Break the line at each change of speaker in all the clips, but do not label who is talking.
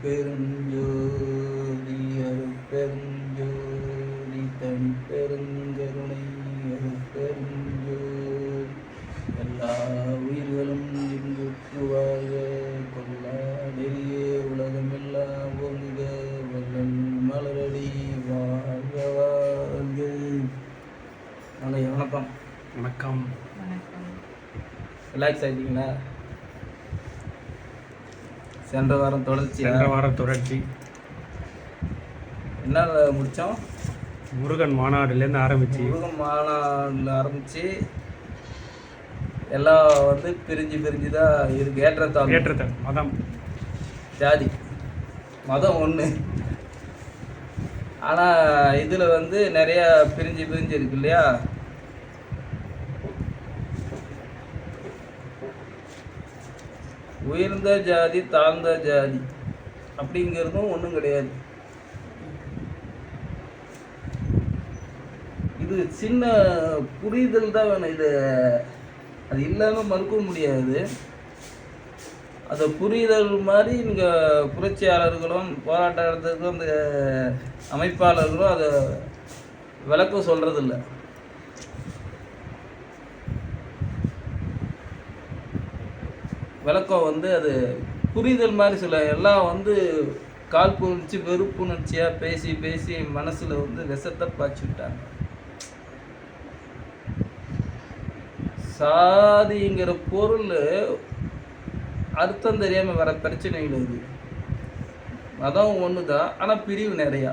அருட்பெருஞ்சோதி அருட்பெருஞ்சோதி தனிப்பெருங்கருணை அருட்பெருஞ்சோதி எல்லா உயிர்களும் இன்புற்று வாழ்க கொல்லா நெறியே உலகமெல்லாம் ஒங்க வல்லல் மலரடி வாழ்க வாழ்க. வணக்கம்.
வணக்கம்.
ரிலாக்ஸ் ஆகிட்டீங்களா? சென்ற வாரம் தொடர்ச்சி என்ன முடித்தோம்?
முருகன் மாநாடுலேருந்து
ஆரம்பித்து எல்லாம் வந்து பிரிஞ்சு தான் இருக்கு. ஏற்றத்தாழ்
மதம்
ஜாதி மதம் ஒன்று. ஆனால் இதில் வந்து நிறையா பிரிஞ்சு இருக்கு இல்லையா? உயர்ந்த ஜாதி தாழ்ந்த ஜாதி அப்படிங்கிறதும் ஒன்றும் கிடையாது. இது சின்ன புரிதல் தான் வேணும். இது அது இல்லாமல் மறுக்க முடியாது. அந்த புரிதல் மாதிரி நீங்கள் புரட்சியாளர்களும் போராட்டத்துக்கும் அந்த அமைப்பாளர்களும் அதை விளக்கம் சொல்கிறதில்ல. விளக்கம் வந்து அது புரிதல் மாதிரி சொல்ல எல்லாம் வந்து காழ்ப்புணர்ச்சி வெறுப்புணர்ச்சியாக பேசி மனசில் வந்து விஷத்தை பாய்ச்சி விட்டாங்க. சாதிங்கிற பொருள் அர்த்தம் தெரியாமல் வர பிரச்சனைகள் இது. மதம் ஒன்று தான், ஆனால் பிரிவு நிறையா.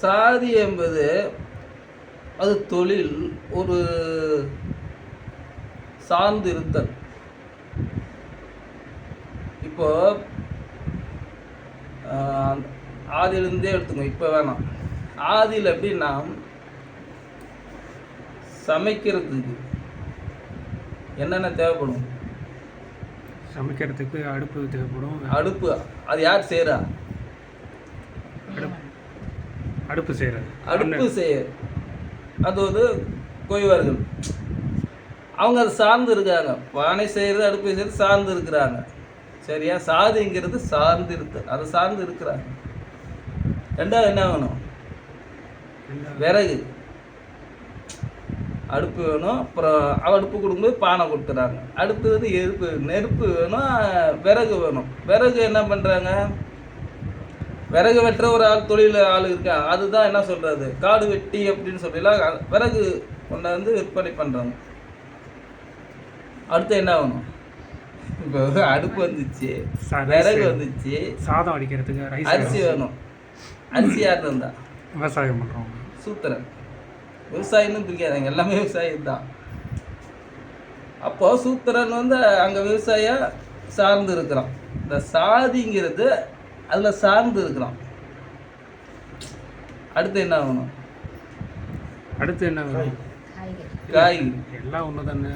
சாதி என்பது அது தொழில், ஒரு சார்ந்து இருத்தல். இப்போ ஆதியிலிருந்தே எடுத்துக்கோ. இப்போ வேணாம், ஆதியில் எப்படின்னா சமைக்கிறதுக்கு என்னென்ன தேவைப்படும்?
சமைக்கிறதுக்கு அடுப்பு தேவைப்படும்.
அடுப்பு அது யார் செய்கிறா?
அடுப்பு செய்ய
அது ஒரு கொய்வர்கள். அவங்க அதை சார்ந்து இருக்காங்க. பானை செய்கிறது, அடுப்பு செய்கிறது சார்ந்து இருக்கிறாங்க. சரியா? சாதிங்கிறது சார்ந்து இருக்கு, அதை சார்ந்து இருக்கிறாங்க. ரெண்டாவது என்ன வேணும்? விறகு. அடுப்பு வேணும். அப்புறம் அடுப்பு கொடுக்கும்போது பானை கொடுத்துறாங்க. அடுத்தது நெருப்பு வேணும், விறகு வேணும். விறகு என்ன பண்ணுறாங்க? விறகு வெட்டுற ஒரு தொழில் ஆள் இருக்காங்க. அதுதான் என்ன சொல்கிறது, காடு வெட்டி அப்படின்னு சொல்லலாம். விறகு கொண்டாந்து விற்பனை பண்ணுறாங்க. அடுத்து என்ன வேணும்? இப்போ அடுப்பு வந்துச்சு, விறகு வந்துச்சு,
சாதம் அடிக்கிறதுக்கு
அரிசி வேணும். அரிசி யார் இருந்தா?
விவசாயம் பண்ணுறோம்.
சூத்திரன். விவசாயம்னு பிரிக்காதாங்க, எல்லாமே விவசாயம் தான். அப்போ சூத்திரன் வந்து அங்கே விவசாய சார்ந்து இருக்கிறான். இந்த சாதிங்கிறது அதில் சார்ந்து இருக்கிறான். அடுத்து என்ன வேணும்? காய்கறி.
எல்லாம் ஒன்று தானே.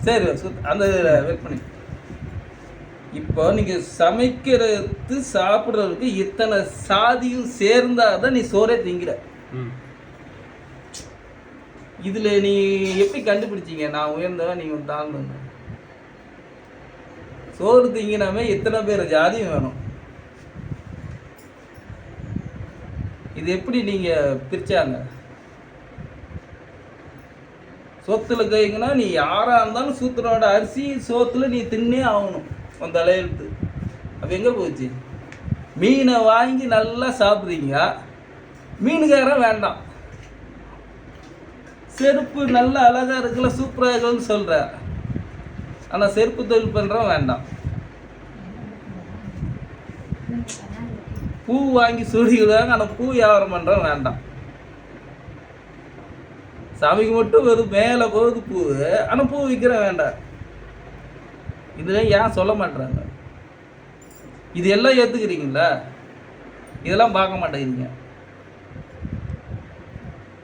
சரி, அந்த வெயிட் பண்ணி. இப்போ நீங்கள் சமைக்கிறது சாப்பிட்றதுக்கு இத்தனை சாதியும் சேர்ந்தாதான் நீ சோறே திங்கிற. இதில் நீ எப்படி கண்டுபிடிச்சிங்க நான் உயர்ந்தவன் நீங்கள் தாழ்ந்தவன்? சோறு திங்கினாமே இத்தனை பேர் ஜாதியும் வேணும். இது எப்படி நீங்கள் பிரிச்சாங்க? சொத்துல கைங்கன்னா நீ யாராக இருந்தாலும் சூத்திரனோட அரிசி சோத்துல நீ தின்னே ஆகணும். அந்த தலையெழுத்து அப்போ எங்கே போச்சு? மீனை வாங்கி நல்லா சாப்பிட்றீங்க, மீனுக்காரன் வேண்டாம். செருப்பு நல்லா அழகாக இருக்குல்ல, சூப்பராக இருக்குன்னு சொல்கிற, ஆனால் செருப்பு தொழில் பண்ணுறவன் வேண்டாம். பூ வாங்கி சுடிக்கிறாங்க, ஆனால் பூ வியாபாரம் பண்ணுறவன் வேண்டாம். சாமிக்கு மட்டும் வெறும் மேலே போகுது பூ, ஆனால் பூ விற்கிற வேண்டாம். இதில் ஏன் சொல்ல மாட்டுறாங்க? இது எல்லாம் ஏற்றுக்கிறீங்களா? இதெல்லாம் பார்க்க மாட்டேங்கிறீங்க.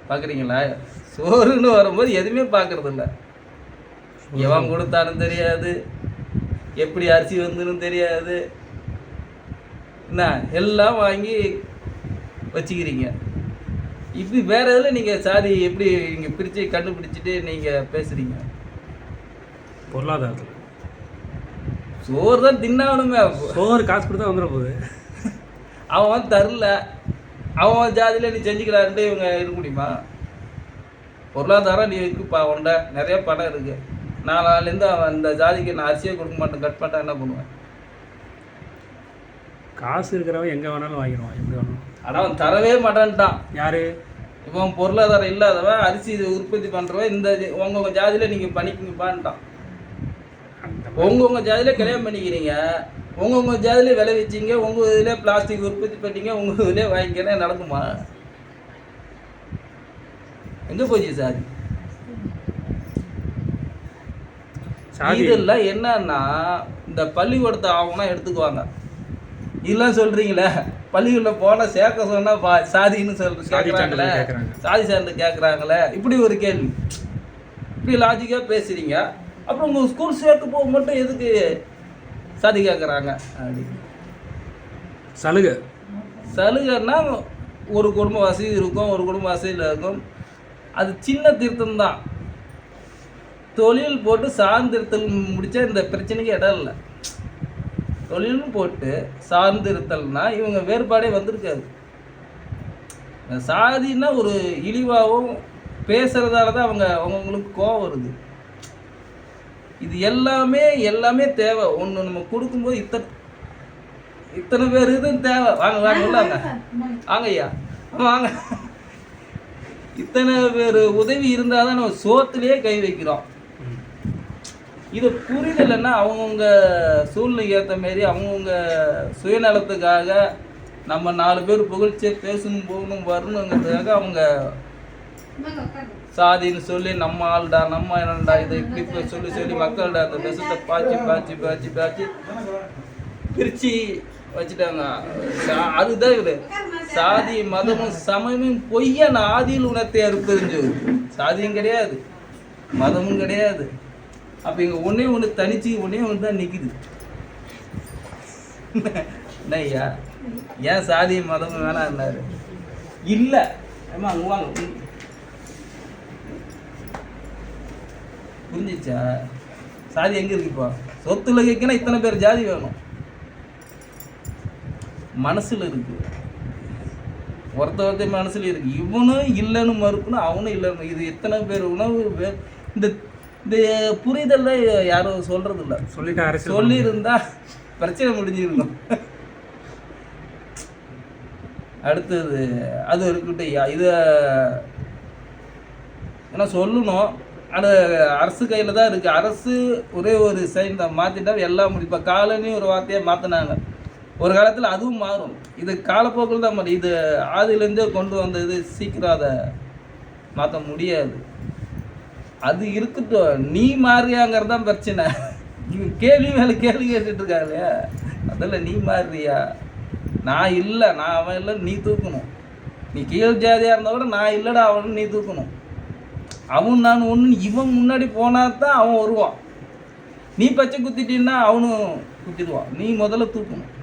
பார்க்குறீங்களா? சோறுன்னு வரும்போது எதுவுமே பார்க்குறதில்ல. எவன் கொடுத்தாலும் தெரியாது, எப்படி அரிசி வந்துன்னு தெரியாது. என்ன எல்லாம் வாங்கி வச்சுக்கிறீங்க. இப்படி வேற எதில் நீங்கள் சாதி எப்படி நீங்கள் பிரித்து கண்டுபிடிச்சிட்டு நீங்கள் பேசுகிறீங்க?
பொருளாதாரத்தில்
சோறு தான் தின்னாகணுமே.
சோறு காசு கொடுத்தா வந்துட போகுது.
அவன் தரல, அவன் ஜாதியில் நீ செஞ்சுக்கிறாருன்ட்டு இவங்க இருக்க முடியுமா? பொருளாதாரம் நீ இருக்குப்பா, உண்ட நிறைய பணம் இருக்கு, நாலேருந்து அவன் இந்த ஜாதிக்கு நான் அரிசியே கொடுக்க மாட்டேன், கட் பண்ணிட்டா என்ன பண்ணுவேன்?
காசு இருக்கிறவன் எங்கே வேணாலும் வாங்கிடுவான், எப்படி வேணாலும்.
ஆனால் அவன் தரவே மாட்டான்ட்டான்.
யாரு?
இவன் பொருளாதாரம் இல்லாதவன், அரிசி உற்பத்தி பண்ணுறவன், இந்த உங்கள் ஜாதியில் நீங்கள் பண்ணிக்கிங்கப்பான்ட்டான். உங்கள் ஜாதியிலே கல்யாணம் பண்ணிக்கிறீங்க, உங்கள் ஜாதியிலே விளைவிச்சிங்க, உங்கள் இதிலே பிளாஸ்டிக் உற்பத்தி பண்ணிங்க, உங்கள் இதிலே வாங்கிக்கிறேன், நடக்குமா? எங்கே போச்சு சாதி? இதெல்லாம் என்னன்னா இந்த பள்ளிக்கூடத்தை ஆகும்னா எடுத்துக்குவாங்க. இதெல்லாம் சொல்கிறீங்களே, பள்ளிக்கூடம் போனால் சேர்க்க சொன்னால் சாதின்னு கேட்குறாங்களே, சாதி சார்ந்து கேட்குறாங்களே, இப்படி ஒரு கேள்வி. இப்படி லாஜிக்காக பேசுகிறீங்க, அப்புறம் உங்கள் ஸ்கூல் சேர்க்க போக மட்டும் எதுக்கு சாதி கேட்குறாங்க? அப்படி சலுகைன்னா ஒரு குடும்ப வசதி இருக்கும், ஒரு குடும்ப வசதியில் இருக்கும், அது சின்ன திருத்தம் தான். தொழில் போட்டு சார்ந்திருத்தல் முடித்தா இந்த பிரச்சனைக்கு இடம் இல்லை. தொழில்னு போட்டு சார்ந்திருத்தல்னா இவங்க வேறுபாடே வந்திருக்காது. சாதின்னா ஒரு இழிவாகவும் பேசுகிறதால தான் அவங்களுக்கு கோவம் வருது. இது எல்லாமே தேவை. ஒன்று நம்ம கொடுக்கும்போது இத்தனை பேர் இதுன்னு தேவை. வாங்க உள்ளாங்க, வாங்க ஐயா, வாங்க. இத்தனை பேர் உதவி இருந்தால் தான் நம்ம சோத்துலேயே கை வைக்கிறோம். இது புரிதலைன்னா அவங்கவுங்க சூழ்நிலைக்கு ஏற்ற மாரி அவங்கவுங்க சுயநலத்துக்காக நம்ம 4 பேர் புகழ்ச்சி பேசணும், போகணும், வரணுங்கிறதுக்காக அவங்க சாதின்னு சொல்லி நம்ம ஆள்டா, நம்ம என்னடா, இதை இப்படி சொல்லி மக்கள்கிட்ட அந்த விஷத்தை பாய்ச்சி பிரித்து வச்சுட்டாங்க. அதுதான் இவர் சாதி மதமும் சமயமும் பொய்யான ஆதியில் உணர்த்தை அறுப்பறிஞ்சு. சாதியும் கிடையாது, மதமும் கிடையாது. அப்போ இங்கே ஒன்று தனிச்சு ஒன்று தான் நிற்குது. ஐயா ஏன் சாதி மதமும் வேணான்னாரு? இல்லை, ஏமா அங்கே வாங்க, புரிஞ்சிச்சா? சாதி எங்கே இருக்குப்பா? சொத்துல கேட்கனா இத்தனை பேர் ஜாதி வேணும், மனசில் இருக்கு. ஒருத்த மனசில் இருக்கு. இவனும் இல்லைன்னு மறுக்கணும், அவனும் இல்லைன்னு. இது எத்தனை பேர் உணவு இந்த புரிதல்ல யாரும் சொல்றது இல்லை. சொல்லியிருந்தா பிரச்சனை முடிஞ்சிருக்கும். அடுத்தது அது இருக்கட்டும். இதை ஏன்னா சொல்லணும், அது அரசு கையில் தான் இருக்குது. அரசு ஒரே ஒரு சைன் தான் மாற்றிட்டா எல்லாம் முடிப்பா. காலனி ஒரு வார்த்தையாக மாற்றினாங்க. ஒரு காலத்தில் அதுவும் மாறும். இது காலப்போக்கில் தான் மாறும். இது ஆதியிலேருந்தே கொண்டு வந்தது, சீக்கிரம் அதை மாற்ற முடியாது. அது இருக்கட்டும், நீ மாறியாங்கிறது தான் பிரச்சனை. கேள்வி மேலே கேள்வி கேட்டுட்டு இருக்காங்க. அதில் நீ மாறுறியா? நான் இல்லை, நான் அவன் இல்லை, நீ தூக்கணும். நீ கீழ் ஜாதியாக இருந்தால் கூட நான் இல்லைடா அவனு நீ தூக்கணும். அவன் நான் ஒன்று இவன் முன்னாடி போனால் தான் அவன் வருவான். நீ பச்சை குத்திட்டீன்னா அவனும் குத்திடுவான். நீ முதல்ல தூக்கணும்.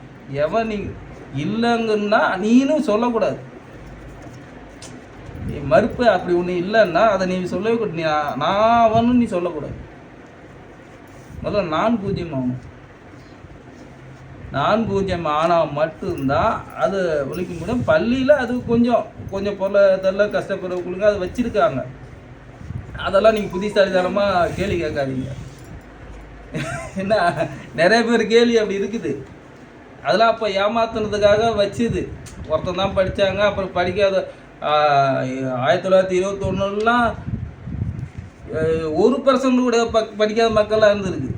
எவன் நீ இல்லைங்கன்னா நீனும் சொல்லக்கூடாது. நீ மறுப்பு அப்படி ஒன்று இல்லைன்னா அதை நீ சொல்லவே கூடாது. நான் அவனும் நீ சொல்லக்கூடாது. முதல்ல நான் பூஜ்யம் ஆகணும். நான் பூஜ்யம் ஆனால் மட்டும்தான் அது ஒழிக்க முடியும். பள்ளியில் அது கொஞ்சம் பொருளாதார கஷ்டப்படுறவங்களுக்கு அது வச்சுருக்காங்க. அதெல்லாம் நீங்கள் புத்திசாலித்தனமாக கேள்வி கேட்காதீங்க. என்ன நிறைய பேர் கேள்வி அப்படி இருக்குது. அதெல்லாம் அப்போ ஏமாத்துனதுக்காக வச்சுது. ஒருத்தன் தான் படித்தாங்க, அப்புறம் படிக்காத 1921 1% கூட படிக்காத மக்கள்லாம் இருந்திருக்கு.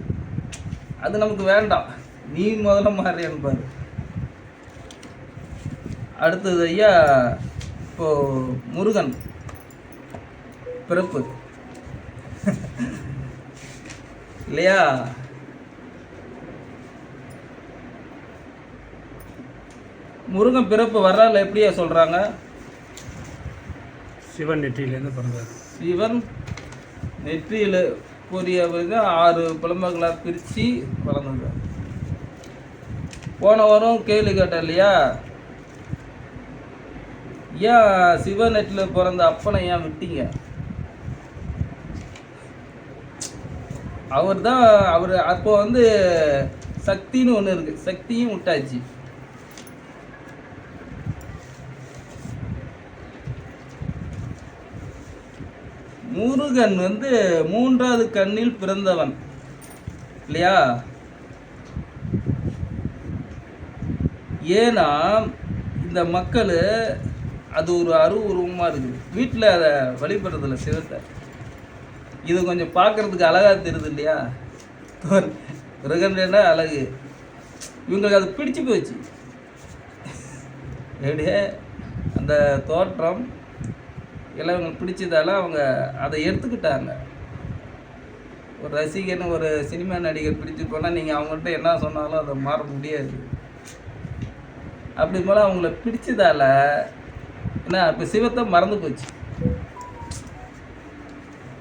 அது நமக்கு வேண்டாம். நீ முதல்ல மாறியான்னு பாரு. அடுத்தது ஐயா, இப்போது முருகன் பிறப்பு இல்லையா? முருகன் பிறப்பு வரலாறு எப்படியா சொல்கிறாங்க?
சிவன் நெற்றியிலேருந்து பிறந்தார்.
சிவன் நெற்றியில் பொரிய 6 பிளம்புகளாக பிரித்து பிறந்தது. போன வாரம் கேள்வி கேட்டேன் இல்லையா? ஏன் சிவன் நெற்றியில் பிறந்த அப்பனை ஏன் விட்டீங்க? அவர் அப்போ சக்தின்னு ஒன்று இருக்குது, சக்தியும் விட்டாச்சு. முருகன் வந்து 3வது கண்ணில் பிறந்தவன் இல்லையா? ஏன்னா இந்த மக்கள் அது ஒரு அருவுருவமாக இருக்குது. வீட்டில் அதை வழிபடுறதில்ல சிவத்தை. இது கொஞ்சம் பார்க்குறதுக்கு அழகாக தெரியுது இல்லையா? முருகன்னா அழகு. இவங்களுக்கு அது பிடிச்சி போச்சு. எப்படியே அந்த தோற்றம் எல்லாம் இவங்களுக்கு பிடிச்சதால அவங்க அதை எடுத்துக்கிட்டாங்க. ஒரு ரசிகன், ஒரு சினிமா நடிகர் பிடிச்சி போனால் நீங்கள் அவங்கள்ட்ட என்ன சொன்னாலும் அதை மாற முடியாது. அப்படி போல் அவங்கள பிடிச்சதால என்ன இப்போ சிவத்தை மறந்து போச்சு.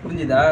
புரிஞ்சுதா?